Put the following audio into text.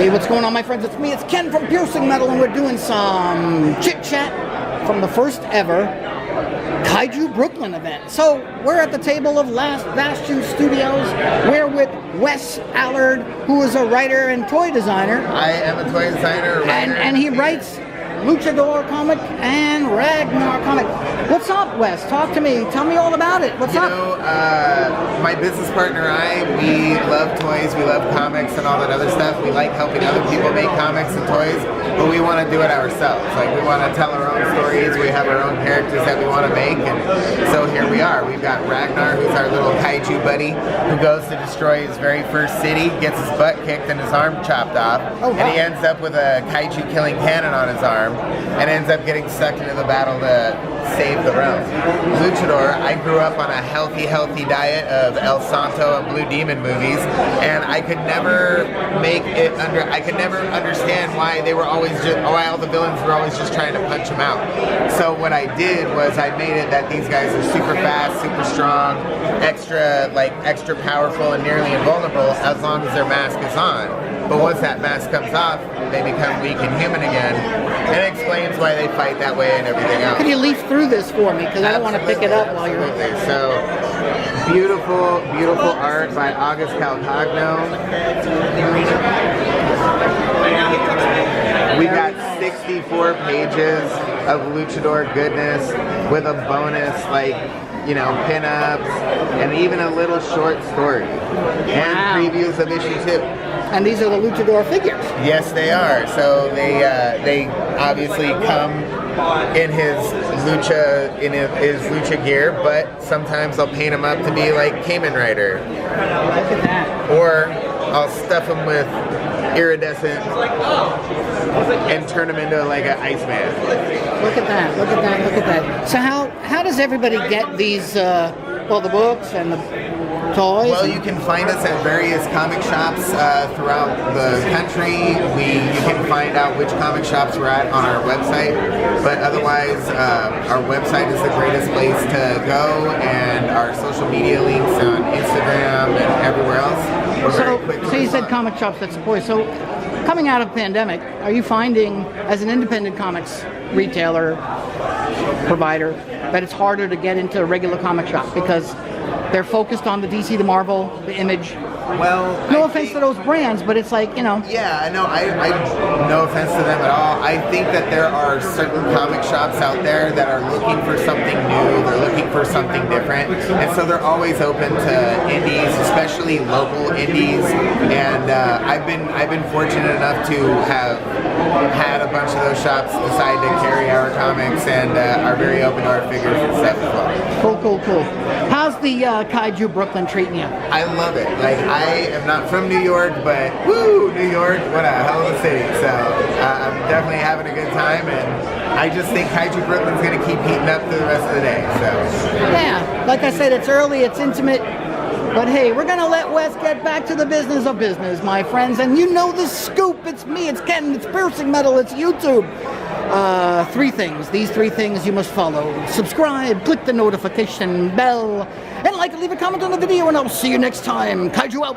Hey, what's going on, my friends? It's me, it's Ken from PiercingMetal, and we're doing some chit-chat from the first ever Kaiju Brooklyn event. So, we're at the table of Last Bastion Studios. We're with Wes Allard, who is a writer and toy designer. I am a toy designer, writer. And he writes Luchador comic and Ragnar comic. What's up, Wes? Talk to me. Tell me all about it. What's up? My business partner and I, we love toys, we love comics and all that other stuff. We like helping other people make comics and toys, but we want to do it ourselves. Like, we want to tell our own stories. We have our own characters that we want to make, and so here we are. We've got Ragnar, who's our little kaiju buddy, who goes to destroy his very first city, gets his butt kicked and his arm chopped off, and he ends up with a kaiju killing cannon on his arm, and ends up getting sucked into the battle to save the realm. Luchador, I grew up on a healthy diet of El Santo and Blue Demon movies, and I could never understand why they were always why all the villains were always just trying to punch him out. So what I did was I made it that these guys are super fast, super strong, extra powerful and nearly invulnerable as long as their mask is on. But once that mask comes off, they become weak and human again. And it explains why they fight that way and everything else. Could you leaf through this for me? Because I don't want to pick it up while you're... So, beautiful art by August Calcagno. We got 64 pages of Luchador goodness with a bonus, pin-ups, and even a little short story. And previews of issue 2. And these are the Luchador figures. Yes, they are. So they obviously come in his lucha gear, but sometimes I'll paint him up to be like Kamen Rider. Look at that. Or I'll stuff him with iridescent and turn him into like an Iceman. Look at that. Look at that. Look at that. So how does everybody get these? The books and the toys? Well, you can find us at various comic shops throughout the country. You can find out which comic shops we're at on our website, but otherwise our website is the greatest place to go, and our social media links on Instagram and everywhere else. We're very quick to so you said respond. comic shops that support. So coming out of pandemic, are you finding as an independent comics retailer, provider, that it's harder to get into a regular comic shop because they're focused on the DC, the Marvel, the Image? Well, no offense to those brands, but it's like, Yeah, no, I no offense to them at all. I think that there are certain comic shops out there that are looking for something new. They're looking for something different, and so they're always open to indies, especially local indies. And I've been fortunate enough to have had a bunch of those shops decide to carry our comics and are very open to our figures and stuff as well. Cool. How's the Kaiju Brooklyn treating you? I love it. I am not from New York, but woo, New York, what a hell of a city. So I'm definitely having a good time, and I just think Kaiju Brooklyn's going to keep heating up through the rest of the day. So yeah, like I said, it's early, it's intimate, but hey, we're going to let Wes get back to the business of business, my friends. And you know the scoop. It's me, it's Ken, it's PiercingMetal, it's YouTube. These three things you must follow. Subscribe, click the notification bell, and leave a comment on the video, and I'll see you next time. Kaiju out.